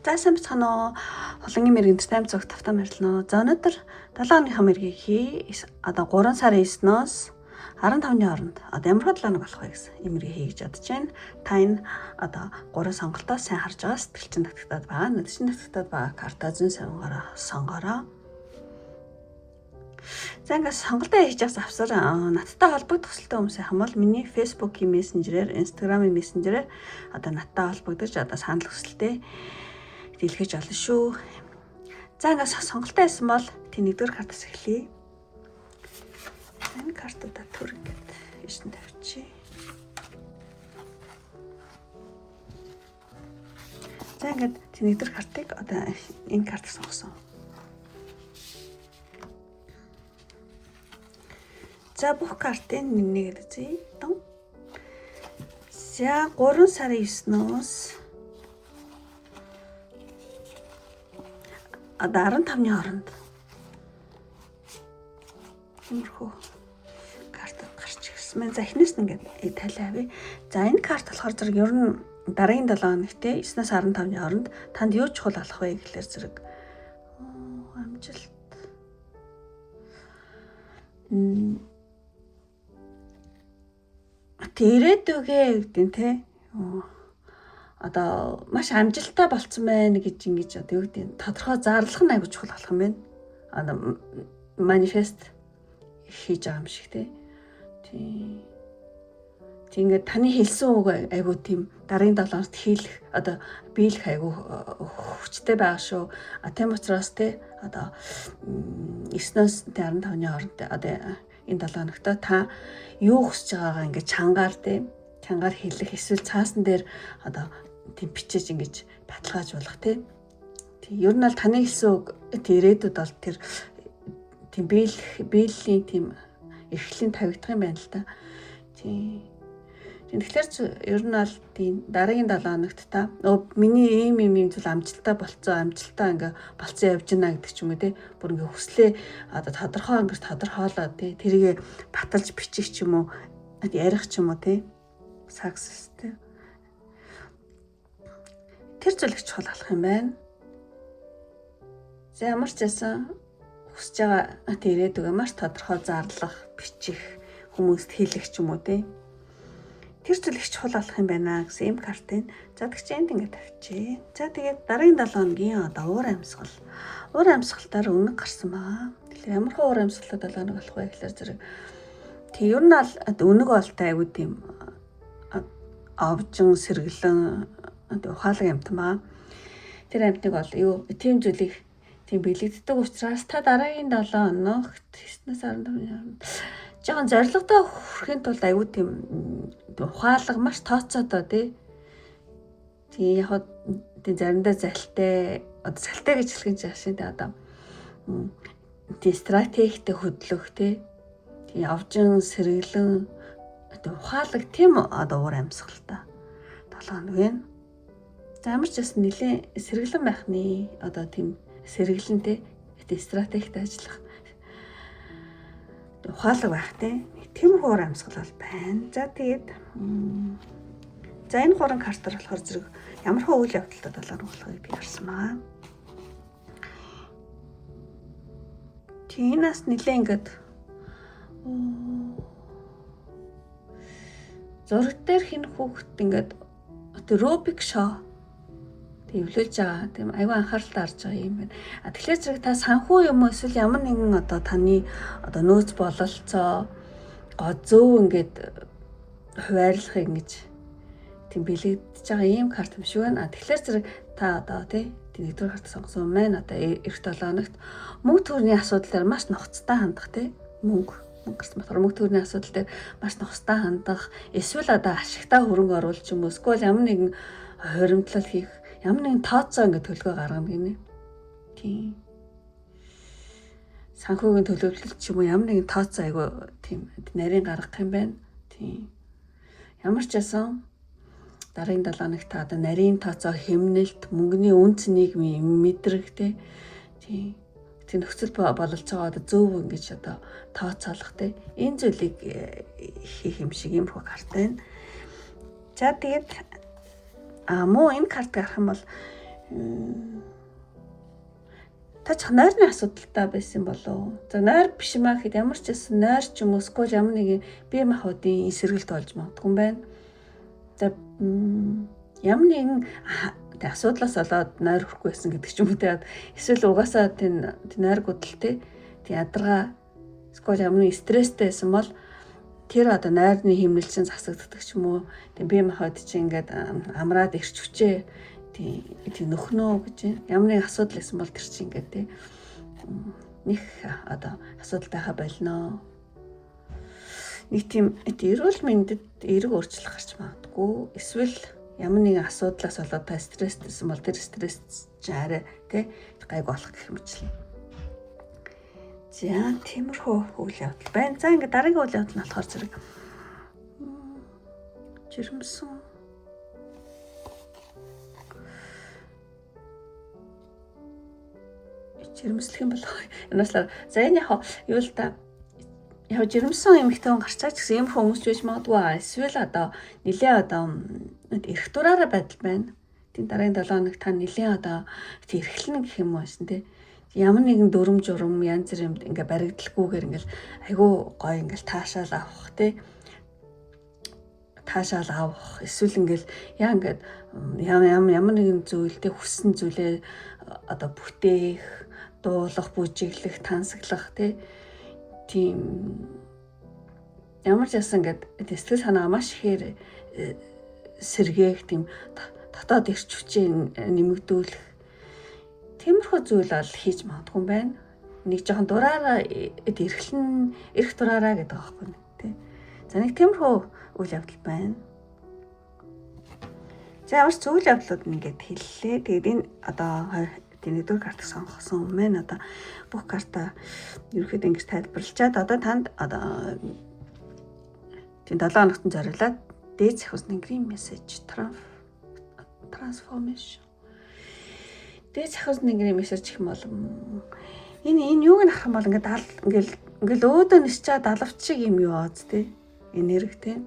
За сайн бацхан уу. Холонгийн мэрэгэн тайм цогт тавтан марлно. За өнөөдөр 7 хоногийн мэргийг хий. Одоо 3 сарын 9-ноос 15-ны хооронд одоо ямар 7 хоног болох вэ гэсэн имэргийг хий гэж бодож байна. Та энэ одоо 3 сонголтоо сайн харж байгаа сэтгэлчин татгатаад байгаа. Нүдчин татгатаад байгаа карта зүүн савнгаараа сонгороо. За ингээд сонголтоо хийж байгаа завсар надтай холбогдох хүсэлтэй хүмүүсийн хамбал миний Facebook-ийн мессенжерээр, Instagram-ийн мессенжерээр одоо надтай холбогдож одоо санал хүсэлтэй дэлгэж олно шүү. За ингээд сонголтоо хийсэн бол тийм нэгдүгээр картаас эхлэе. Энэ картуудаа төр ингээд ийшин тавьчих. За ингээд тийм нэгдүгээр картыг одоо энэ картаас сонгосон. За бүх картын нэмнийгээд үзье. За 3 сарын 9-ноос одоо 15-ны хооронд иймэрхүү карт гарч ирсэн мэн. За эхнээс нь ингээд тайлаа. За энэ карт болохоор зэрэг ер нь дараагийн 7 хоногт 9-оос 15-ны хооронд танд юу чухал болох вэ гэхлээр зэрэг амжилт ирээдүгээ гэдэг нь те одоо маш амжилттай болцсон байна гэж ингэж одоо юу гэдэг нь тодорхой зарлах нь аягүй чухал болох юм байна. Одоо манифест хийж байгаа юм шиг те. Тийм ингээд таны хэлсэн үг аягүй тийм дараагийн 7 хоногт хийлэх одоо биелэх аягүй хүчтэй байгаа шүү. Тийм учраас те одоо 9-оос 15-ны хооронд одоо энэ 7 хоногт та юу хүсэж байгаагаа ингээд чангаар хэлэх эсвэл цаасан дээр одоо тийм бичиж ингэж баталгаажуулах тийм ер нь бол таны хэлсэн үг ирээдүйд бол тэр тийм биелийн тийм эрхлийн тавигдах юм байна л да. Тэгэхээр ер нь бол тийм дараагийн 7 хоногт та миний ийм зүйл амжилттай болцсон явж байна гэдэг ч юм уу те бүр ингээ хүслээ одоо тодорхойлоод те тэрийг баталж бичих ч юм уу ярих ч юм уу те success те тэр зүйл их чухал болох юм байна. За ямар ч байсан хүсэж байгаа ирээдүгээ маш тодорхой зарлах, бичих, хүмүүст хэлэх ч юм уу те тэр зүйл их чухал болох юм байна гэсэн юм картын. За тэгчээнд ингээд тавьчих. За тэгээд дараагийн 7 хоногийн одоо уур амьсгал. Уур амьсгалтаар өнөг гарсан баа. Тэгэхээр ямар хөө уур амьсгалтай 7 хоног болох вэ гэхээр зэрэг тэг ер нь бол өнөг болтой аягүй тийм овжин сэргэлэн ухаалаг амтан баа. Тэр амтныг бол юу тийм зүйлийг тийм бэлэгддэг учраас та дараагийн 7 хоногт 9-оос 15-ны хооронд жоохон зоригтой хүрэхин тулд аягүй тийм ухаалаг маш тооцоодоо тий яг тийм заримдаа залтай гэж хэлэх чинь ашиг тий одоо тий стратегтэй хөдлөх тий явжин сэргэлэн ухаалаг тийм одоо уур амьсгалтай 7 хоног байна. За ямар ч бас нэлээ сэргэлэн байх нэ одоо тийм сэргэлэнтэй стратегтэй ажиллах ухаалаг байх тийм уур амьсгал бол байна. За тэгээд за энэ 3 картаар болохоор зэрэг ямар хөө үйл явдалтай 7 хоног болох гэдгийг харсан байгаа. Тиймээс нэлээ ингээд зураг дээр хин хүүхэд ингээд Рубик шоу эвлүүлж байгаа. Тийм аюу анхааралтай харж байгаа юм байна. Тэгэхээр зэрэг та санхүү юм уу эсвэл ямар нэгэн одоо таны одоо нөөц бололцоо зөв ингээд хуваарлахыг ингэж тийм бэлэгдэж байгаа ийм карт юм шиг байна. Тэгэхээр зэрэг та одоо тий нэгдүгээр карт сонгосон маань одоо эх 7 хоногт мөнгө төгрөгийн асуудлаар маш нухацтай хандах тий мөнгө төгрөгийн асуудал дээр маш нухацтай хандах эсвэл одоо ашигтай хөрөнгө оруулалт юм уу эсвэл ямар нэгэн хоримтлал хийх ямар нэгэн тооцоо ингээд төлгөө гаргана гинэ. Тийм. Санхүүгийн төлөвлөлт ч юм уу ямар нэгэн тооцоо айгу тийм нарийн гаргах юм байна. Тийм. Ямар ч байсан дараагийн 7 хоногт та одоо нарийн тооцоо хэмнэлт, мөнгөний үн цэнийг мэдрэгтэй. Тийм. Тийм нөхцөл бололж байгаа одоо зөв ингэж одоо тооцоолох те энэ зүйлийг хийх юм шиг юм хөө карт байна. За тэгээд муу энэ карт гарах юм бол та ч нойрны асуудалтай байсан болов. За нойр биш маа гэхэд ямар ч байсан нойр ч юм уу эсвэл ямар нэгэн бие махбодын эсрэгэл тоолж магадгүй юм байна. За ямар нэгэн асуудлаас болоод нойр хүрхгүй байсан гэдэг ч юм уу те. Эсвэл угаасаа тийм нойргуудл те. Тийм ядаргаа эсвэл ямар нэгэн стресстэй байсан бол тэр одоо нойрны хэмнэлцэн засагддаг ч юм уу. Тийм бие махбод чинь ингээд амраад ирч хүчээ тийм нөхнөө гэж ямар нэгэн асуудал байсан бол тэр чинь ингээд те нэг одоо асуудал байха болно. Нэг тийм эрүүл мэндэд эерэг өөрчлөлт гарч магадгүй. Эсвэл ямар нэгэн асуудлаас болоод та стресстэйсэн бол тэр стресс чинь арай тий гайг болох гэх юм чинь. За тиймэрхүү үйл явдал байна. За ингээд дараагийн үйл явдал нь болохоор зэрэг жирэмсэн жирэмслэх юм болоо. Энэслэр за энэ юу л та яг жирэмсэн эмэгтэй хүн гарчаа ч гэсэн ийм хүмүүс ч байж магадгүй. Эсвэл одоо нилээ одоо эрх дураараа байдал байна. Тийм дараагийн 7 хоног та нилээ одоо эрхлэнэ гэх юм уушин тий. Ямар нэгэн дүрм журм янз бүр юм ингээ баригдалгүйгээр ингээл айгүй гоё ингээл таашаал авах тий. Таашаал авах эсвэл ингээл яа ингээд ямар нэгэн зүйлтэй хүссэн зүйлээ одоо бүтээх, дуулах, бүжиглэх, тансаглах тийм ямар ч ясан ингээд сэтгэл санаа маш ихээр сэргээх тийм дотоод ирч хүчээ нэмэгдүүлэх тиймэрхүү зүйл бол хийж магадгүй юм байна. Нэг жоохон дураараа эрх дураараа гэдэг аахгүй тий. За нэг тиймэрхүү үйл явдал байна. За ямар ч үйл явдлууд нэгэд хэллээ. Тэгээд энэ одоо тийм нэгдүгээр картыг сонгосон юм байна. Одоо бүх карта ерөөхдөө ингэж тайлбарлачаад одоо танд одоо тийм 7 хоногт зориулаад дээд захиус нэгрийн мессеж трансформашн. Дээд захиус нэгрийн мессеж гэх юм бол энэ юуг нь харах юм бол ингээл өөдөө нисчаад алавч шиг юм юу ааз тий. Энерги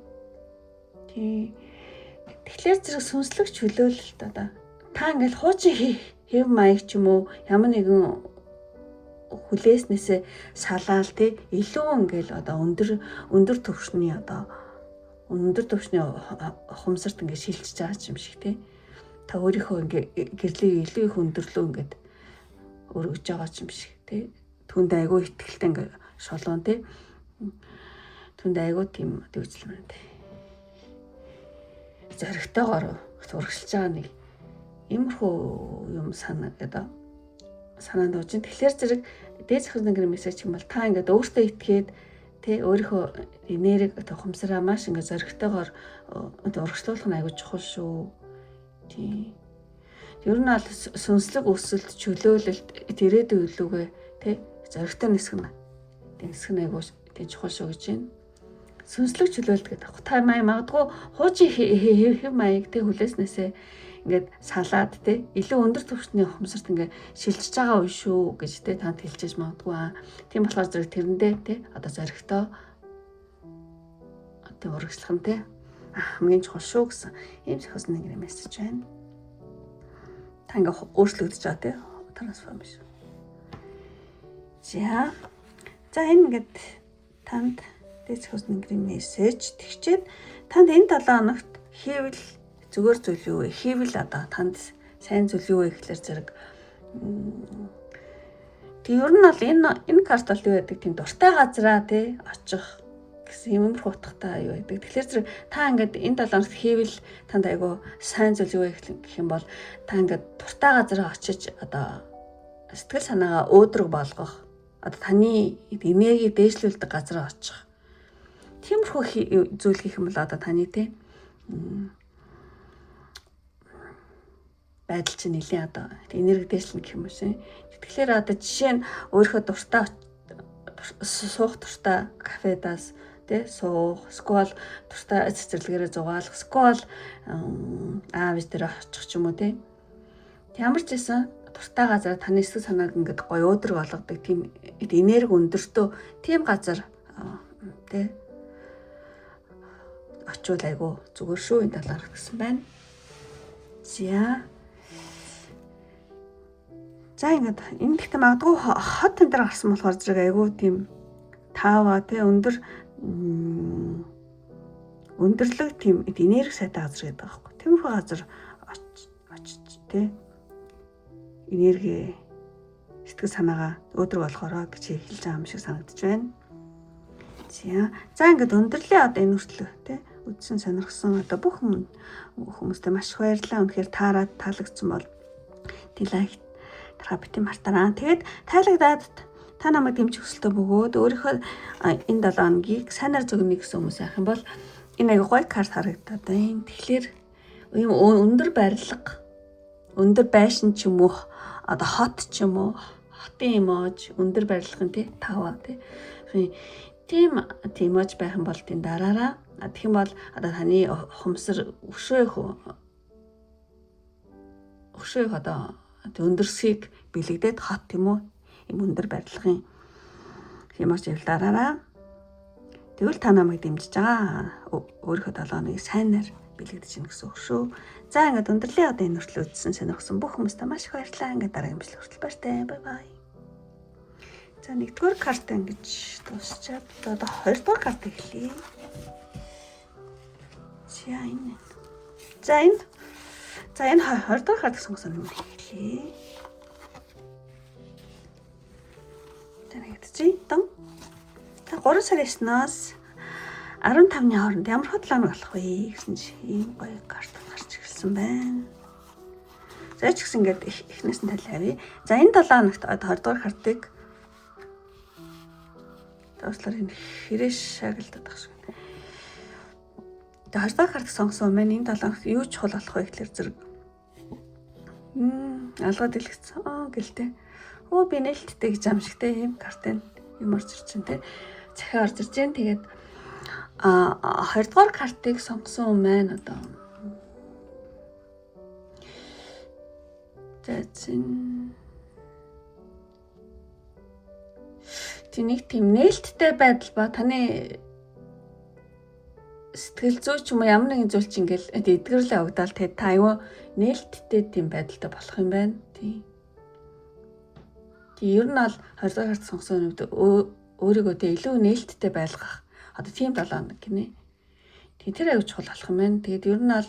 тий. Тэгэхээр зэрэг сүнслэг чөлөөлөлт одоо та ингээл хуучин хэв маяг ч юм уу ямар нэгэн хүлээснээсээ салаал тий илүү ингээл одоо өндөр түвшний ухамсарт ингээд шилжиж байгаа юм шиг тий. Та өөрийнхөө ингээ гэрлийг илүү их өндөрлөө ингээд өргөж байгаа юм шиг тий. Түнд айгүй ихтгэлтэй ингээ шолоон тий. Түнд айгүй тийм дүүжлэмэр тий. Зоригтойгоор урагшилж байгаа нэг иймэрхүү юм санаанд ууж. Тэгэхээр зэрэг дээд захиус нэгрийн мессеж юм бол та ингээд өөртөө итгээд тий өөрийнхөө энерги ухамсараа маш ингээд зоригтойгоор урагшлуулах нь айгүй чухал шүү. Тий. Ер нь аль сүнслэг өсөлт чөлөөлөлт ирээдүйн үлүүгээ тий зоригтой нисэх нь айгүй тий чухал шүү гэж байна. Сүнслэг чөлөөлт гэдэг. Та магадгүй хуучин хэв маяг тий хүлээснээсээ ингээд салаад тий илүү өндөр түвшний ухамсарт ингээд шилжиж байгаа үе шүү гэж тий танд хэлчихэж магадгүй. Тийм болохоор зэрэг тэрэндээ тий одоо зоригтой одоо урагшлах нь тий хамгийн чухал шүү гэсэн ийм захиус нэгэн мессеж байна. Та ингээд өөрчлөгдөж байгаа тий трансформашн. За энэ ингээд танд дээд захиус нэгэн мессеж тэгчээд танд энэ 7 хоногт хийвэл зүгээр зүйл юу вэ? Хийвэл одоо танд сайн зүйл юу вэ гэхэлэр зэрэг тэг ер нь бол энэ карт бол юу гэдэг тийм дуртай газараа тий очих гэсэн юмрх утгатай юу байдаг. Тэгэхээр зэрэг та ингээд энэ 7 хоногт хийвэл танд айгүй сайн зүйл юу вэ гэх юм бол та ингээд дуртай газараа очиж одоо сэтгэл санаагаа өөдрөг болгох одоо таны энерги дээшлүүлдэг газараа очих. Тиймэрхүү зүйл хийх юм бол одоо таны тий байдал чинь нэлээд одоо энерги дээшлэн гэх юм шиг. Тэгэхээр одоо жишээ нь өөрийнхөө дуртай суух дуртай кафедаас тий суух, сквал дуртай цэцэрлэгээрээ зугаалах, сквал аавч дээр очих ч юм уу тий. Ямар ч байсан дуртай газар таны сэтгэл санааг ингээд гоё өөдрөг болгодог тийм энерги өндөртөө тийм газар тий очвол айгу зүгээр шүү энэ талаар гэсэн байна. За За ингээд энэ гэхдээ магадгүй хот энэ дээр гарсан болохоор зэрэг айгүй тийм таава тий өндөрлөг тийм энерги сайтай газар гэдэг байгаа байхгүй. Тиймэрхүү газар очиж тий энерги сэтгэл санаагаа өөдрөг болохоор гэж хэлж байгаа юм шиг санагдаж байна. За ингээд өндөрлөө одоо энэ хүртэл тий үдсэн сонирхсон одоо бүх хүмүүстээ маш их баярлалаа. Үнэхээр таарад таалагдсан бол лайк тараа бити мартараа. Тэгээд тайлагдаад та намайг дэмжих хүсэлтэй бөгөөд өөрийнхөө энэ 7 хоногийг сайнаар зөгнө гэсэн хүмүүс байх юм бол энэ аягүй гоё карт харагдаад байна. Тэгэхээр ийм өндөр барилга, өндөр байшин ч юм уу, одоо хот ч юм уу, хотын имиж, өндөр барилгын тий таваа тий. Тийм имиж байх юм бол тийм дараараа тэгэх юм бол одоо таны ухамсар өшөөх одоо өндөрсгийг бэлэгдээд хот юм уу юм өндөр барилгын имиж явуулаараа тэгвэл та намайг дэмжиж байгаа өөрийнхөө 7 хоногийг сайнаар бэлэгдэж гин гэсэн үг шүү. За ингээд өндөрлөө одоо энэ хүртэл үзсэн сонирхсан бүх хүмүүстээ маш их баярлалаа. Ингээд дараагийн бичлэг хүртэл баяртай. Бай бай. За нэгдүгээр карт ингэж дуусчаад одоо 2 дугаар карт эхлэе. За энэ 2 дугаар карт сонгосон юм эхлэе. Тэгэж дан. За 3 сарын 9-наас 15-ны хооронд ямар хөдлөмж болох вэ гэсэн чинь гоё карт гарч ирсэн байна. За ч гэсэн ингээд эхнээс нь талиавъя. За энэ 7 хоногт 20 дугаар картыг тоослоор энэ хэрэг шагналдаад байх шиг. Тэгээ 20 дугаар карт сонгосон маань энэ 7 хоногт юу чухал болох вэ гэхэлэр зэрэг алгаа дэлгэцсэн гэлтэй. Би нээлттэй гэж амжигтэй юм картын юм орж ирж байна те. Захиа орж ирж байна. Тэгээд 20 дугаар картыг сонгосон маань одоо нэг тийм нээлттэй байдал ба таны сэтгэл зүй ч юм уу ямар нэгэн зүйл чинь ингээл эдгэрлээ огдаал тэгээд та аюу нээлттэй тийм байдалтай болох юм байна. Тийм ер нь бол 20 дугаар карт сонгосон үед өөрийгөө тэ илүү нээлттэй байлгах одоо тийм 7 хоног гинэ. Тэгээд тэр аюу чухал болох юм байна. Тэгээд ер нь бол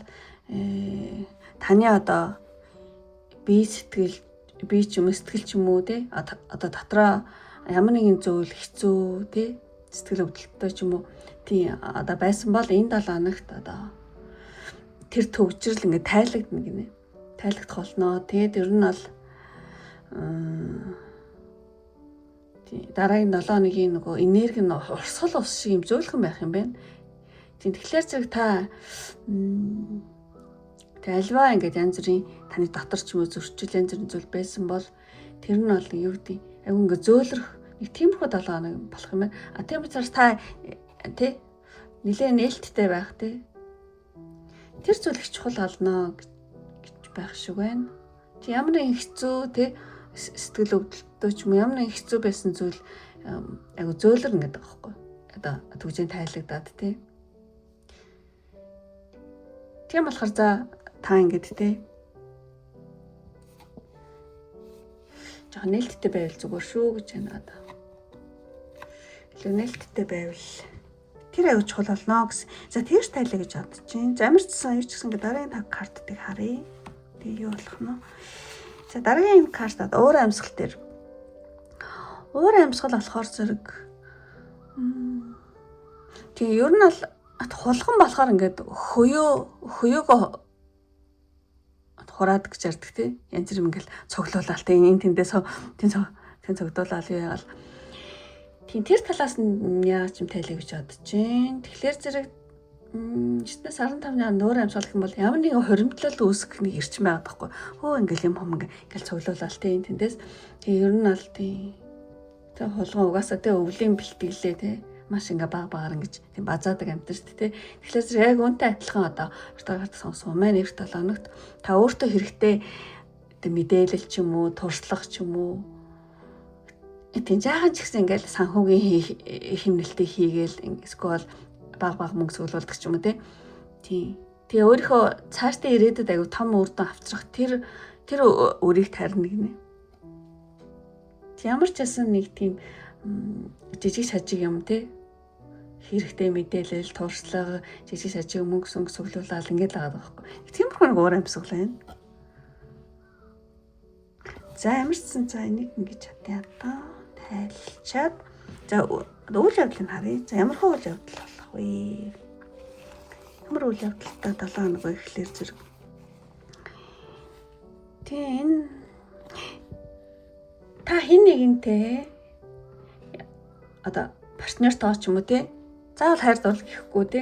таны одоо бие ч юм сэтгэл ч юм уу те одоо дотроо ямар нэгэн зүйл хэцүү те сэтгэл өвдөлттэй ч юм уу тийм одоо байсан бол энэ 7 хоногт одоо тэр төвчрөл ингээд тайлагдана гинэ. Тайлагдах болно. Тэгээд ер нь бол дараагийн 7 хоногийн нөгөө энерги нь урсгал ус шиг юм зөөлхөн байх юм байна. Тэгэхээр зэрэг та альва ингээд янз бүрийн таны дотор ч юм уу зөрчил янз бүрийн зүйл байсан бол тэр нь бол юу гэдэг айгүй ингээд зөөлрөх нэг тиймэрхүү 7 хоног болох юм байна. Тийм учраас та тий нэлээд нээлттэй байх тий тэр зүйл их чухал болно гэж байх шиг байна. Ямар нэгэн хэцүү тий сэтгэл өвдөлтөө ч юм уу ямар нэгэн хэцүү байсан зүйл айгу зөөлрөн гэдэг аахгүй. Одоо түгжийн тайлагдаад тий. Тийм болохоор за та ингэдэг тий. Жохо нээлттэй байвал зүгээр шүү гэж байна одоо. Илүү нээлттэй байвал тэр аюу чухал болно гэсэн. За тэрш тайлаа гэж бодож чинь. Замирчсан юу ч гэсэн дараагийн 5 картыг харъя. Тэгээ юу болох нь вэ? За дараагийн карт уур амьсгал дээр. Уур амьсгал болохоор зэрэг тэгээ ер нь бол хулган болохоор ингээд хөөёөгөө хураад гэж ярьдаг тий. Янз бүр ингээл цуглуулаад тий энэ тэндээс тэн цогдуулаад юу яагаал. Тийм тэр талаас нь яаж юм тайлаа гэж бодож чинь. Тэгэхээр зэрэг 9-15-ны нуур амьсгал гэх юм бол ямар нэгэн хоримтлал үүсгэх нэг эрчим байгаад байхгүй. Ингээл юм хом ингээл цуглуулаад тий тэндээс тэгээ ер нь бол тий тэг хулган угаасаа тэг өвлийн бэлтгэлээ тий маш ингээ багаар ингэж тийм базаадаг амьд шүү дээ тий. Тэгэхээр яг үнтэй адилхан одоо ортогоор сонсон маань 7 хоногт та өөртөө хэрэгтэй мэдээлэл ч юм уу туршлага ч юм уу тийм жаахан ч гэсэн ингээл санхүүгийн хэмнэлтийг хийгээл эсвэл баг мөнгө цуглуулдаг ч юм уу тий. Тэгээ өөрийнхөө цаашдаа ирээдүйд аягүй том үр дүн авчрах тэр өрийг тарина гинэ. Ямар ч байсан нэг тийм жижиг сажиг юм те хэрэгтэй мэдээлэл, туршлага, жижиг сажиг мөнгө сүнг цуглуулаад ингэж л байгаа байхгүй. Тиймэрхүү нэг уур амьсгал байна. За ямарчсан за энийг ингэж чадъя одоо тайлчаад за үйл явдлыг харъя. За ямар хөө үйл явдал болох вэ? Ямар үйл явдалтай 7 хоног ихлээр зэрэг. Тэн та хин нэгэнтэй одоо партнертаа ч юм уу те заавал хайр дурлал гэхгүй те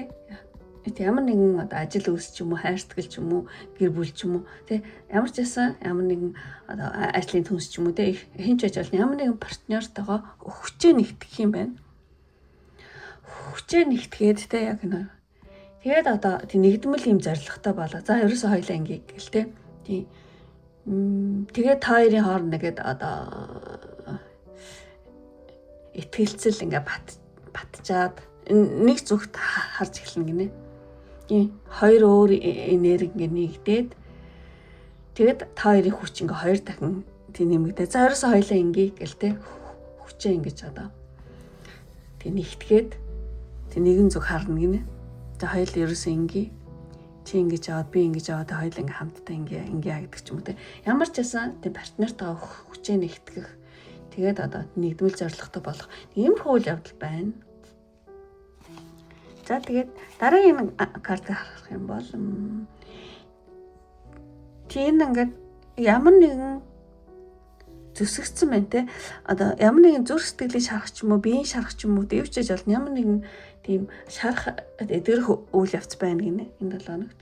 ямар нэгэн одоо ажил үйлс ч юм уу хайрцагч ч юм уу гэр бүл ч юм уу те ямар ч байсан ямар нэгэн одоо ажлын түнс ч юм уу те хин ч ажил ямар нэгэн партнертойгоо хүчээ нэгтгэх юм байна. Хүчээ нэгтгээд те яг нэ тэгээд одоо тий нэгдмэл юм зоригтой болоо. За ерөөсөө хоёлаа ингээ гэл те тий тэгээд та хоёрын хооронд нэгэд одоо итгэлцэл ингээ батчаад нэг зүгт харж эхэлнэ гинэ. Хоёр өөр энерги ингээ нэгдээд тэгээд та хоёрын хүч ингээ хоёр дахин тий нэмэгдээ. За ерөөсөө хоёлаа ингээ гэл те хүчээ ингэж одоо тий нэгтгээд тий нэгэн зүг харна гинэ. За хоёул ерөөсөө ингээ чи ингэж аваад би ингэж аваад хоёул ингээ хамтдаа ингээ ягдаг ч юм уу те. Ямар ч байсан тий партнертаа хүчээ нэгтгэх тэгээд одоо нэгдмэл зорилготой болох иймэрхүү үйл явдал байна. За тэгээд дараагийн картыг харах юм бол тийм ингээд ямар нэгэн зүсгцэн байна те. Одоо ямар нэгэн зүрх сэтгэлийн шарах ч юм уу, биеийн шарах ч юм уу дэвчэж болно. Ямар нэгэн тийм шарах эдгэрх үйл явц байна гинэ энэ 7 хоногт.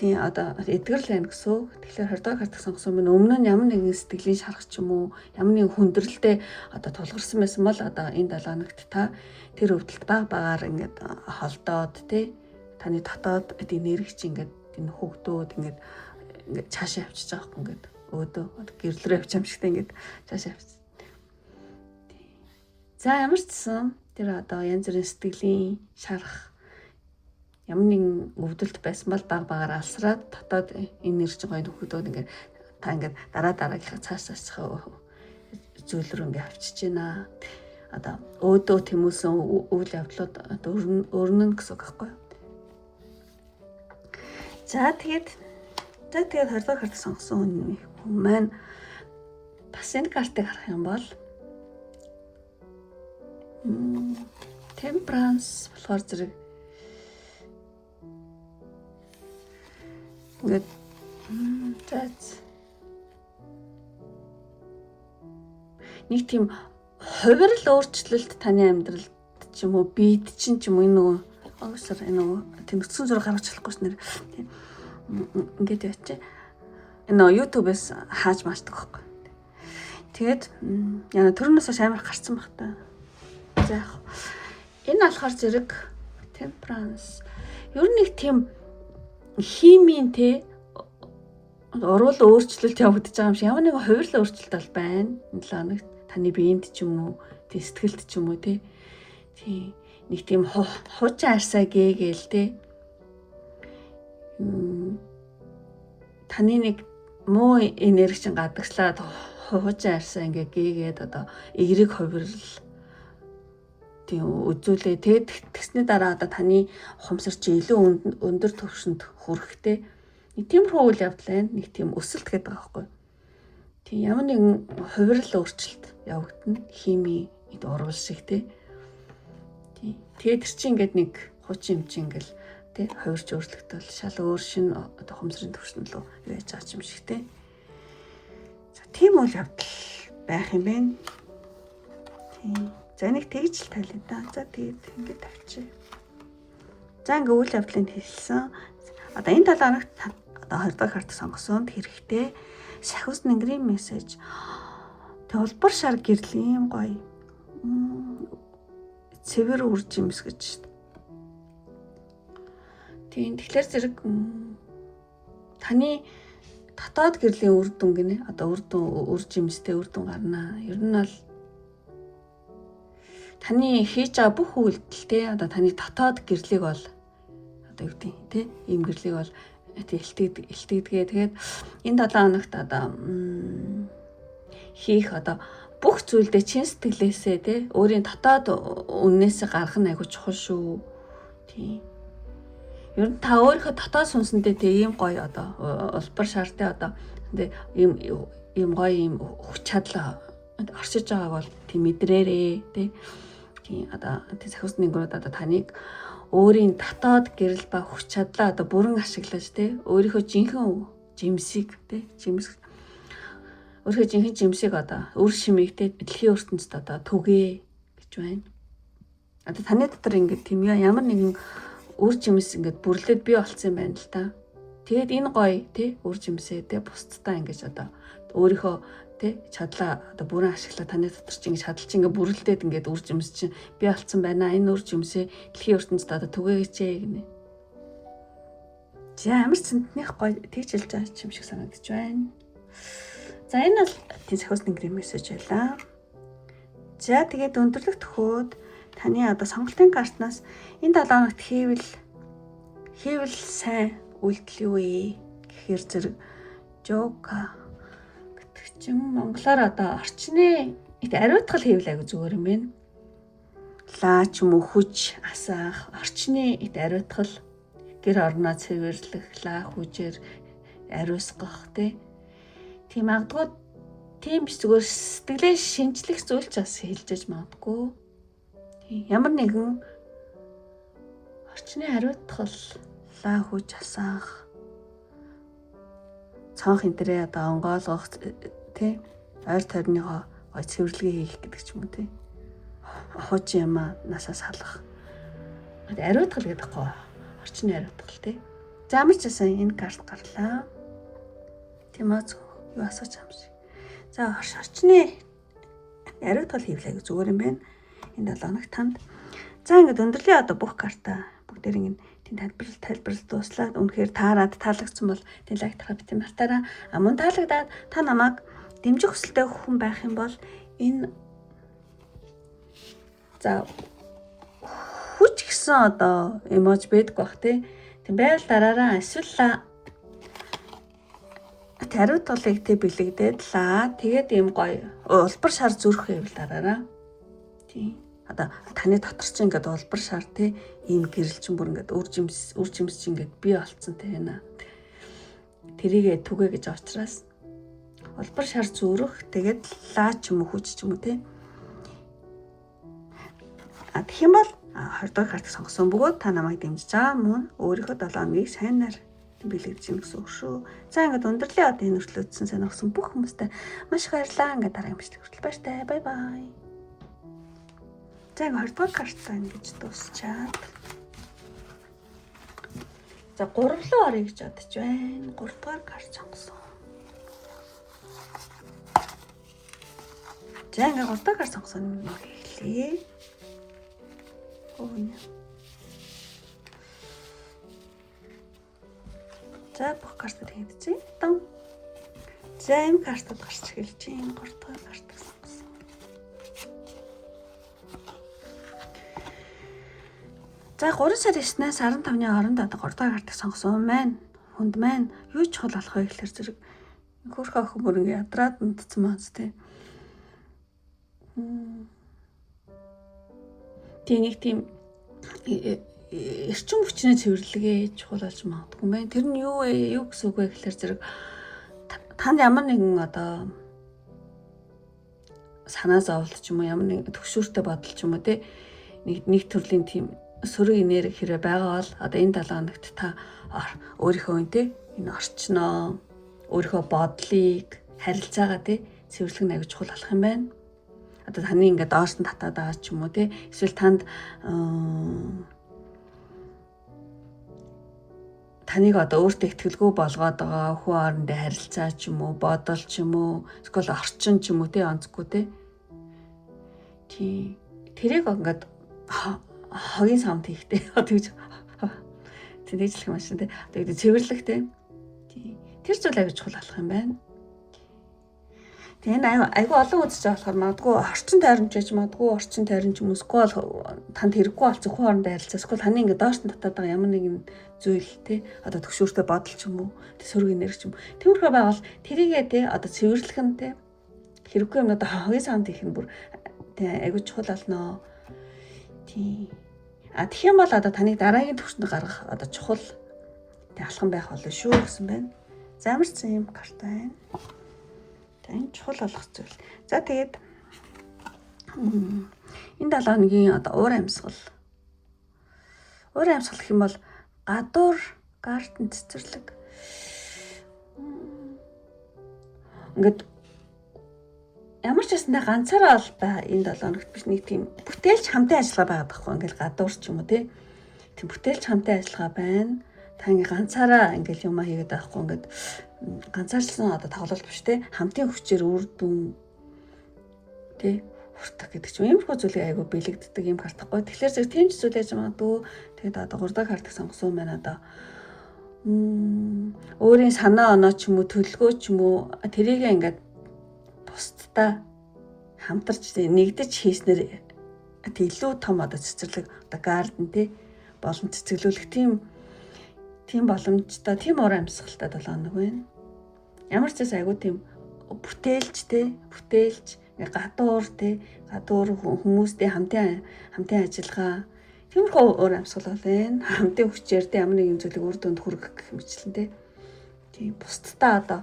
Тийм одоо эдгэрл байна гэсэн. Тэгэхээр 20 дахь картыг сонгосон минь өмнө нь ямар нэгэн сэтгэлийн шарах ч юм уу, ямар нэгэн хүндрэлтэй одоо тулгарсан байсан бол одоо энэ 7 хоногт та тэр өвдөлт багаар ингээд холдоод те таны дотоод энерги чи ингээд энэ хөгдөөд ингээд цаашаа явчихж байгаа юм ингээд өөдөө гэрлэрээ явчих юм шигтэй ингээд цаашаа явчих. За ямар ч гэсэн тэр одоо янз бүрийн сэтгэлийн шарах ямар нэгэн өвдөлт байсан бол багаар алсраад дотоод энерги гоё нөхөдөөд ингээд та ингээд дараагийнхаа цаашаа зүйл рүү ингээд авчиж байна. Одоо өөдөө тэмүүлсэн үйл явдлууд өрнөн гэсэн үг байхгүй юу? За тэгээд 20 дахь карт сонгосон хүн маань бас энэ картыг харах юм бол Temperance болохоор зэрэг ингээд нэг тийм хувирал өөрчлөлт таны амьдралд ч юм уу биед чинь ч юм уу энэ нөгөө оосор энэ нөгөө тэмцсэн зураг гаргаж чадахгүй ш нэр тийм ингээд ячаа энэ нөгөө YouTube-ээс хааж маачдаг байхгүй. Тэгээд яна төрнөөс хойш амар гарцсан баг та. За яг энэ болохоор зэрэг Temperance ер нь нэг тийм химийн те уруул өөрчлөлт явагдаж байгаа юм шиг ямар нэгэн хувирал өөрчлөлт бол байна. Энэ 7 хоногт таны биеинд ч юм уу, тий сэтгэлд ч юм уу тий нэг тийм хуучин арсаа гээгээл тий таны нэг муу энерги чин гадагшлаад хуучин арсаа ингээ гээгээд одоо эерэг хувирал тийм үзүүлээ тэгээд тэгсний дараа одоо таны ухамсар чи илүү өндөр түвшинд хүрэхтэй нэг тиймэрхүү үйл явдал байна. Нэг тийм өсөлт гэдэг байгаа байхгүй. Тийм ямар нэгэн хувирал өөрчлөлт явагдана. Хими урвал шиг тий. Тэгээд тэр чинь ингээд нэг хуучин юм чинь ингээл тий хувирч өөрчлөгдөл шал өөр шин одоо ухамсарын түвшин рүү яаж байгаа юм шиг тий. За тийм үйл явдал байх юм байна. Тийм. За нэг тэгж л тайлаа да. За тэгээд ингээд тавьчих. За ингээ үйл явдлыг хэлсэн. Одоо энэ 7 хоногт одоо 20 дахь карт сонгосон хэрэгтэй сахиус нэнгэрийн мессеж. Тэг улбар шар гэрлийн гоё. Цэвэр үрж юмс гэж шүү дээ. Тийм тэгэхээр зэрэг таны дотоод гэрлийн үр дүн гинэ. Одоо үрж юмстэй үр дүн гарнаа. Ер нь бол таны хийж байгаа бүх үйлдэл те одоо таны дотоод гэрлийг бол одоо юу гэдэг те ийм гэрлийг бол илтгэдгээ. Тэгээд энэ 7 хоногт одоо хийх одоо бүх зүйлдээ чин сэтгэлээсээ тий өөрийн дотоод үннээсээ гарах нь айгүй чухал шүү. Тийм. Ер нь та өөрийнхөө дотоод сүнсэндээ тий ийм гоё одоо улбар шартай одоо ийм гоё ийм хүч чадал оршиж байгааг бол тийм мэдрээрээ тий. Тийм одоо сахиусны гүрүүд одоо таныг өөрийн дотоод гэрэл ба хүч чадлаа одоо бүрэн ашиглаж тий өөрийнхөө жинхэнэ жимсийг тий өөрийнхөө жинхэнэ жимсийг одоо үр шимийг тий дэлхийн ертөнцид одоо түгээ гэж байна. Одоо таны дотор ингээд тийм ямар нэгэн үр жимс ингээд бүрлээд бий болцсон юм байна л та. Тэгээд энэ гоё тий үр жимсээ тий бусдаа ингэж одоо өөрийнхөө тий чадлаа одоо бүрэн ашиглаа таны дотор чинь ингэж чадал чинь ингээд бүрлдээд ингээд үр жимс чинь бий болцсон байна. Энэ үр жимсээ дэлхийн ертөнцид одоо түгээгээч гинэ. За амар цэнтнийх гоё тэгж хэлж байгаа юм шиг санагдаж байна. За энэ бол тий сахиусны грим мессеж байлаа. За тэгээд өндөрлөх төхөөд таны одоо сонголтын картнаас энэ 7 хоногт хийвэл сайн үйлдэл юу вэ гэхээр зэрэг жока гэдэг чинь монголоор одоо орчны ариутгал хийвэл аягүй зүгээр юм байна. Лаа ч юм уу хүч асаах, орчны ариутгал гэр орноо цэвэрлэх, лаа хүчээр ариусгах тийм магадгүй тийм биш зүгээр сэтгэлээ шинжлэх зүйл ч бас хэлжэж магадгүй. Ямар нэгэн орчны ариутгал, лаа хүч асаах, цонх энтрээ одоо онгойлгох тий ойр тойрныгоо гой цэвэрлэгээ хийх гэдэг ч юм уу тий хууч юм насаас халах. Ариутгал гэдэг гоо орчны ариутгал тий. За ямар ч гэсэн энэ карт гарлаа. Тимоц юу асууж байгаа юм шиг. За орчны ариутгал хийвлээ гэж зүгээр юм байна. Энэ 7 хоног танд. За ингээд өндөрлөө одоо бүх карта бүгдээр ингээд тийм тайлбарлалт дуслаад үнэхээр таарад таалагдсан бол тийм лайк тарах бит мартаараа. Мөн таалагдаад та намайг дэмжих хүсэлтэй хүн байх юм бол энэ за хүч гэсэн одоо эможи байдаг бах тийм байвал дараараа эсвэл тариутгалыг бэлэгдээд лаа тэгээд ийм гоё улбар шар зүрх хэвэл дараараа тийм одоо таны дотор чинь ингээд улбар шар тий ийм гэрэлчин бүр ингээд үр жимс чинь ингээд бий болцсон тий байна. Тэрийгэ түгэ гэж учраас улбар шар зүрх тэгээд лаа ч юм уу хүч ч юм уу тий. Тэгэх юм бол 20 дахь картыг сонгосон бөгөөд та намайг дэмжиж байгаа мөн өөрийнхөө 7 хоногийг сайнаар бэлэгдэж гин гэсэн үг шүү. За ингээд өндөрлөө одоо энэ өртлөөдсөн сонирхсан бүх хүмүүстээ маш их баярлалаа. Ингээд дараагийн бичлэг хүртэл баяртай. Бай бай. За 20 дахь картаа ингэж дуусчаад. За 3 руу орё гэж бодож байна. 3 дахь карт сонгосон. За ингээд 3 дахь карт сонгосон юм хэлээ. За бүх картад хийдчихье. За энэ картад гарч эхэлж байна. 3 дахь картыг сонгосон. За 3 сар 9-наас 15-ны хооронд одоо 3 дахь картыг сонгосон маань хүнд маань юу чухал болох вэ гэхээр зэрэг хөрх охин бүр ингэ ядраад унтцсан мааз тий. Тэнийг тийм эрчим хүчний цэвэрлэгээ чухал болж магадгүй байна. Тэр нь юу вэ? Юу гэсэн үг вэ гэхээр зэрэг танд ямар нэгэн одоо санаа зовлт ч юм уу ямар нэгэн төгшөөртэй бодол ч юм уу те нэг төрлийн тийм сөрөг энерги хэрэг байгаа бол одоо энэ 7 хоногт та өөрийнхөө те энэ орчноо өөрийнхөө бодлыг харилцаагаа те цэвэрлэх нь аягүй чухал болох юм байна. Одоо таны ингээд доош нь татаад байгаа ч юм уу те эсвэл танд таныг одоо өөртөө ихтгэлгүй болгоод байгаа хүн хоорондын харилцаа ч юм уу бодол ч юм уу эсвэл орчин ч юм уу те онцгүй те тий тэрийг ингээд хогийн самт хийхтэй тэгж тэгжлэх машин те тэгээд цэвэрлэх те тий тэр зүйл аягүй чухал болох юм байна. Тэгээ айгүй олон үзэж байгаа болохоор магадгүй орчин тойронч гэж магадгүй орчин тойронч хүмүүсгүй бол танд хэрэггүй бол зөвхөн хоорондоо ярилцаа. Эсвэл таны ингээд доош нь татаад байгаа ямар нэгэн зүйл те одоо төгшөөртэй бодол ч юм уу те сөрөг энерги ч юм. Тиймэрхүү байвал тэрийгээ те одоо цэвэрлэх нь те хэрэггүй юм одоо хогийн санд их нь бүр те айгүй чухал болно. Тийм. Тэгэх юм бол одоо таныг дараагийн төвчөнд гаргах одоо чухал те алхам байх болно шүү гэсэн байна. Замарсан юм карт байна. Энэ чухал болох зүйл. За тэгээд энэ 7 хоногийн одоо уур амьсгал. Уур амьсгал гэх юм бол гадуур гартен цэцэрлэг. Ингээд ямар ч ясна ганцаараа бол энэ 7 хоногт биш нэг тийм бүтээлч хамтын ажиллагаа байгаа байхгүй. Ингээд гадуур ч юм уу тийм бүтээлч хамтын ажиллагаа байна. Та ингээ ганцаараа ингээл юм хийгээд байхгүй ингээд ганцаарчлан одоо тоглолт биш те хамтын хүчээр үр дүн те хүртэх гэдэг чинь иймэрхүү зүйлийг айгүй бэлэгддэг юм хартахгүй. Тэгэхээр зэрэг тийм ч зүйл яж магадгүй. Тэгээд одоо 3 дахь хартыг сонгосон байна одоо. Өөрийн санаа оноо ч юм уу төлөвлөгөө ч юм уу тэрийг ингээд бусдаа хамтарч нэгдэж хийснээр илүү том одоо цэцэрлэг одоо гарден те болон цэцэглүүлэх тийм боломжтой тийм уур амьсгалтай 7 хоног байна. Ямар ч зүйл айгүй тийм бүтээлч гадуур хүмүүстэй хамтын ажиллагаа тиймэрхүү уур амьсгал байна. Хамтын хүчээр ямар нэгэн зүйлийг үр дүнд хүргэх гэх мэтлэн тийм бусдаа одоо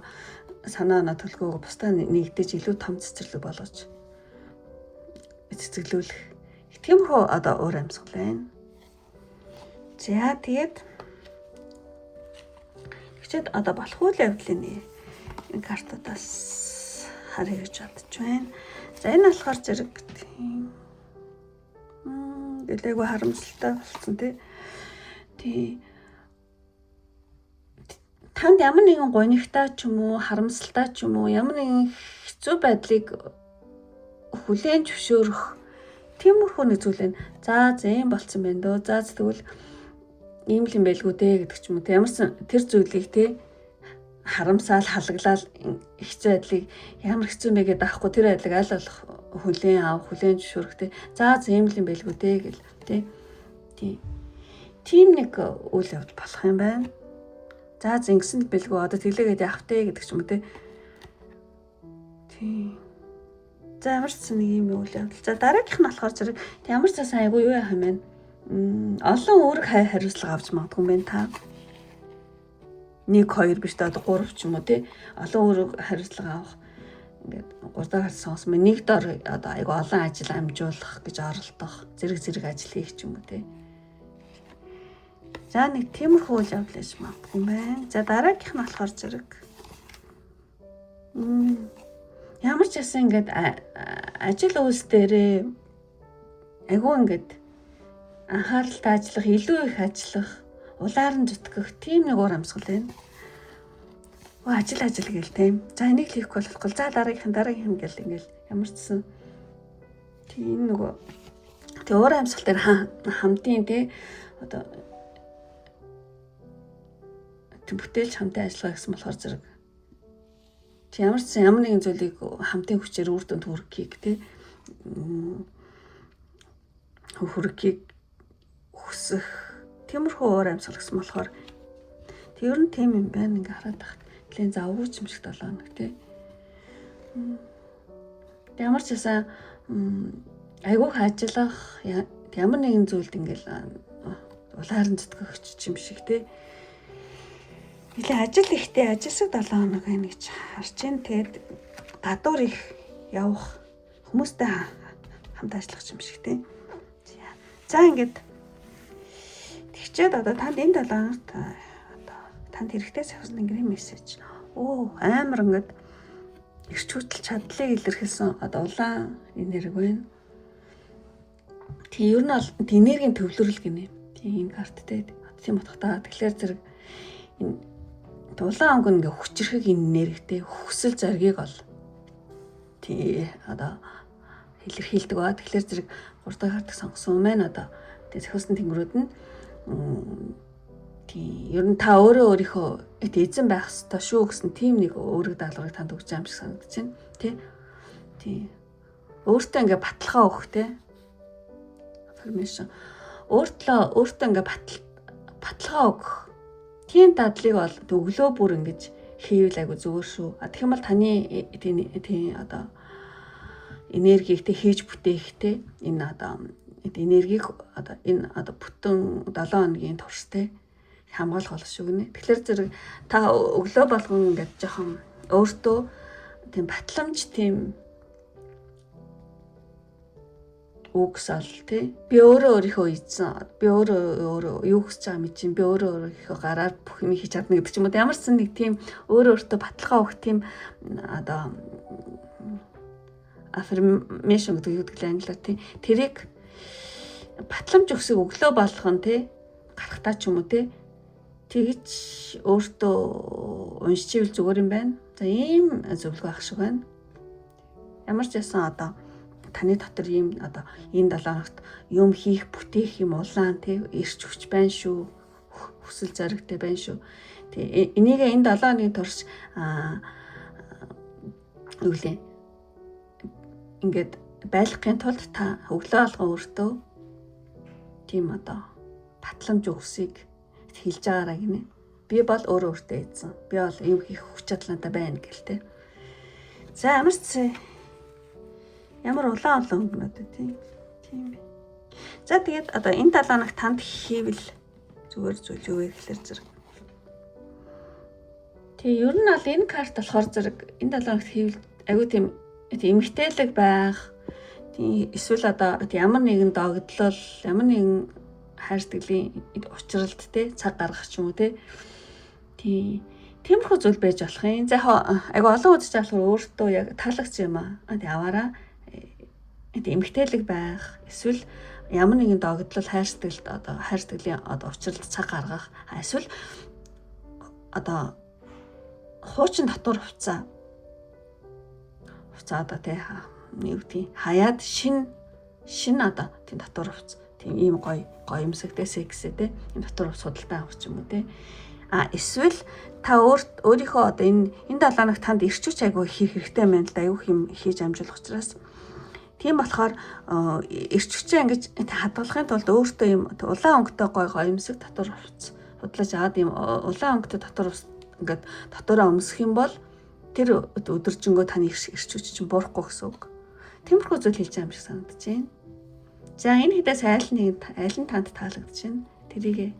санаа оноо төлгөөгөө бусдаа нэгдэж илүү том цэцэрлэг болгож цэцэглүүлэх тиймэрхүү одоо уур амьсгал байна. За тэгээд одоо болох үйл явдлын энэ картуудаас харъя гэж бодож байна. За энэ болохоор зэрэг тийм гэлээгүй харамсалтай болсон тий. Танд ямар нэгэн гонигтай ч юм уу, харамсалтай ч юм уу, ямар нэгэн хэцүү байдлыг хүлээн зөвшөөрөх тиймэрхүү нэг зүйл байна. За ийм болцсон байна дөө. За тэгвэл ийм л юм байлгүй дээ гэдэг ч юм уу. Ямарсан тэр зүйлийг харамсаал халаглал хэцүү байдлыг ямар хэцүү бэ гэдээ авахгүй тэр байдлыг аль болох хүлээн зөвшөөрөх За ийм л юм байлгүй дээ гэл тийм нэг үйл явдал болох юм байна. За зингсэн бэлгүй одоо тэглээгээд явах гэдэг ч юм уу тийм. За ямар ч нэг юм үйл явдал. За дараагийнх нь болохоор зэрэг ямар ч сайн айгүй юу яах юм бэ? Олон үүрэг хариуцлага авч магадгүй юм байна та. 1 2 биш одоо 3 ч юм уу олон үүрэг хариуцлага авах ингээд 3 дахь сонсон мэн нэг дор одоо айгүй олон ажил амжуулах гэж оролдох зэрэг ажил хийх ч юм уу За нэг тиймэрхүү үйл явдал гэж магадгүй юм байна. За дараагийнх нь болохоор зэрэг ямар ч ясан ингээд ажил үйлс дээрээ айгүй ингээд анхааралтай ажиллах, илүү их ажиллах, улаан зүтгэх тийм нэг уур амьсгал байна. Ажил гээл тийм. За энийг хийхгүй болохгүй. За дараагийнх гэл ингээл ямар ч гэсэн тийм нөгөө уур амьсгал дээр хамтын одоо бүтээлч хамтын ажиллагаа гэсэн болохоор зэрэг ямар ч ямар нэгэн зүйлийг хамтын хүчээр үр дүнд хүргэхийг хүсэх тиймэрхүү уур амьсгал гэсэн болохоор тэр нь тийм юм байна ингээ хараад тахт нэлээд завгүй юм шиг 7 хоног ямар ч ясаа айгүйх ажиллах ямар нэгэн зүйлд ингээл улаарн зүтгэгч юм шиг нэлээд ажил ихтэй ажилсаг 7 хоног байна гэж харж байна. Тэгээд гадуур их явах хүмүүстэй хамт ажиллах юм шиг За ингээд тэгчээд одоо танд энэ 7 хоногт одоо танд хэрэгтэй савсан ингэрийн мессеж. Амар ингээд эрч хөдөл чадлыг илэрхийлсэн одоо улаан энерги байна. Ер нь бол энергийн төвлөрөл гинэ. Энэ карт тийм утгатай. Тэгэхээр зэрэг энэ улаан өнгө ингээ хүчрхэг энергитэй хүсэл зоригийг бол одоо илэрхийлдэг ба. Тэгэхээр зэрэг 3 дахь хартыг сонгосон юм байна одоо. Тэгээ зохиосон тэнгэрүүд нь ер нь та өөрийнхөө эзэн байх ёстой шүү гэсэн тийм нэг өөрөг даалгаврыг танд өгч байгаа юм шиг санагдаж байна. тий. Өөртөө ингээ баталгаа өгөх тий. Affirmation. Өөртөө ингээ баталгаа өгөх. Тийм дадлыг бол өглөө бүр ингэж хийвэл айгу зүгээр шүү. Тэгэх юм бол таны тийм одоо энергийг тэ хийж бүтээх энэ одоо энергийг одоо энэ одоо бүтэн 7 хоногийн турш хамгаалах болно шүү гинэ. Тэгэхээр зэрэг та өглөө болгон ингээд жоохон өөртөө тийм батламж тийм үгсэл тий. Би өөрийнхөө ийдсэн. Би өөрөө юу хийж байгаа мэд чинь би өөрийнхөө гараар бүх юм хийж чадна гэдэг ч юм уу. Ямар ч нэг тийм өөртөө баталгаа өгөх тийм одоо affirmation гэдэг юу гэдэг англиар тий. Тэрийг батламж өгсөг өглөө болгон тий гарахтаа ч юм уу тий. Тэгж өөртөө уншчихвэл зүгээр юм байна. За ийм зөвлөгөө авах шиг байна. Ямар ч ясан одоо таны дотор ийм одоо энэ 7 хоногт юм хийх, бүтээх юм улаан тий ирч хүч байна шүү. Хүсэл зоригтой байна шүү. Тий энийг энэ 7 хоногийн турш өглөө ингээд байлгахын тулд та өглөө алга өөртөө тийм одоо батламж өгсөйг хэлж байгаараа гинэ. Би бол өөртөө ийдсэн. Би бол юм хийх хүч чадлаатай байна гэл тий. За ямар улаан өнгөнүүд тийм. За тэгээд одоо энэ 7 хоног танд хийвэл зүгээр зүйл юу вэ гэхээр зэрэг. Тэгээ ер нь бол энэ карт болохоор зэрэг энэ 7 хоногт хийвэл айгүй тийм эмгтээлэг байх. Тийм эсвэл одоо ямар нэгэн догдлол, ямар нэгэн хайр сэтгэлийн учралд цаг гаргах ч юм уу тиймэрхүү зүйл байж болох юм. За айгүй олон үзэж авах өөртөө яг таалагдсан юм аа. Аваараа эмгтээлэг байх эсвэл ямар нэгэн догдлол хайр сэтгэлийн учралд цаг гаргах эсвэл одоо хуучин татвар хувцаа одоо хаяад шин одоо тийм татвар хувцас тийм ийм гоё юмсэгтэй секстэй ийм татвар хувцас судалтай авах ч юм уу эсвэл та өөрийнхөө одоо энэ 7 хоногт танд ирч хүч айгүй хийх хэрэгтэй байна л да аюух юм хийж амжуулах учраас тийм болохоор ирч хүчээ ингэж хадгалахын тулд өөртөө юм улаан өнгөтэй гоё юмсэг татвар хувцас худлаж аваад ийм улаан өнгөтэй татвар ингээд татвараа өмсөх юм бол тэр өдөржингөө таны ирч хүч чинь буурахгүй гэсэн үг. Тиймэрхүү зүйл хийж байгаа юм шиг санагдаж байна. За энэ хэдээс аль нь танд таалагдж байна? Тэрийг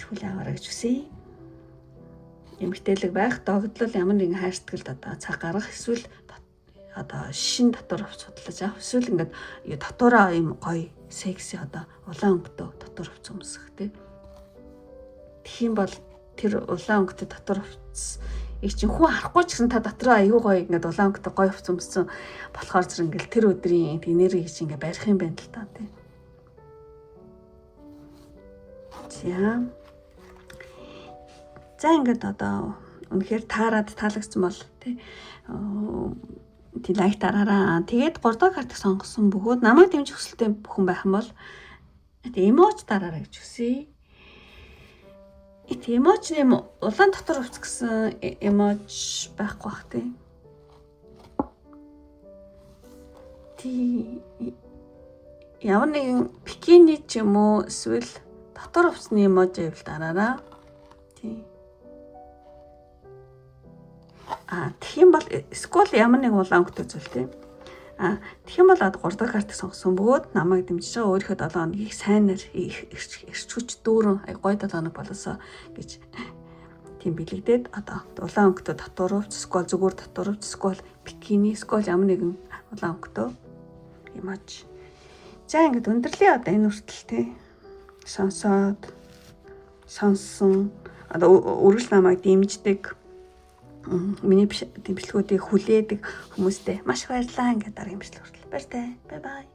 хүлээн аваарай гэж хүсье. Эмгтээлэг байх, догдлол ямар нэгэн хайр сэтгэлд одоо цаг гаргах эсвэл одоо шин татвар судалж авах эсвэл ингээд татвараа юм гоё секси одоо улаан өнгөтэй татвар хувцас өмсөх тэгэх юм бол тэр улаан өнгөтэй татвар хувцас чинь хүн харахгүй ч гэсэн та дотроо аюу гоё ингээд улаан өнгөтэй гоё хувцас өмссөн болохоор зэрэг ингээд тэр өдрийн энерги чинь ингээд барих юм байна л та тий. За ингээд одоо үнэхээр таалагдсан бол тий лайк дараараа. Тэгээд 3 дахь картыг сонгосон бөгөөд намайг дэмжих хүсэлтэй бүхэн байх юм бол эмоц дараарай гэж хүсье. Эмоц нэм улаан татвар хувцас гэсэн эмоц байхгүй бах тий. Ямар нэгэн бикини ч юм уу эсвэл татвар хувцасны эмоц байвал дараараа. Тий. Тэгэх юм бол скол ямар нэг улаан өнгөтэй зүйл тий. Тэгэх юм бол 3 дахь картыг сонгосон бөгөөд намайг дэмжиж байгаа өөрийнхөө 7 хоногийг сайнаар ирч хүч дүүрэн гоё 7 хоног болоосоо гэж тийм бэлэгдээд одоо улаан өнгөтэй татвар хувцас, скол зүгээр татвар хувцас, скол бикини, скол ямар нэгэн улаан өнгөтэй эмоц. За ингээд өндөрлөө одоо энэ хүртэл тий. Сонссон одоо үргэлж намайг дэмждэг миний бичлэгүүдийг хүлээдэг хүмүүстээ маш баярлалаа. Ингээд дараагийн бичлэг хүртэл баяртай. Бай бай.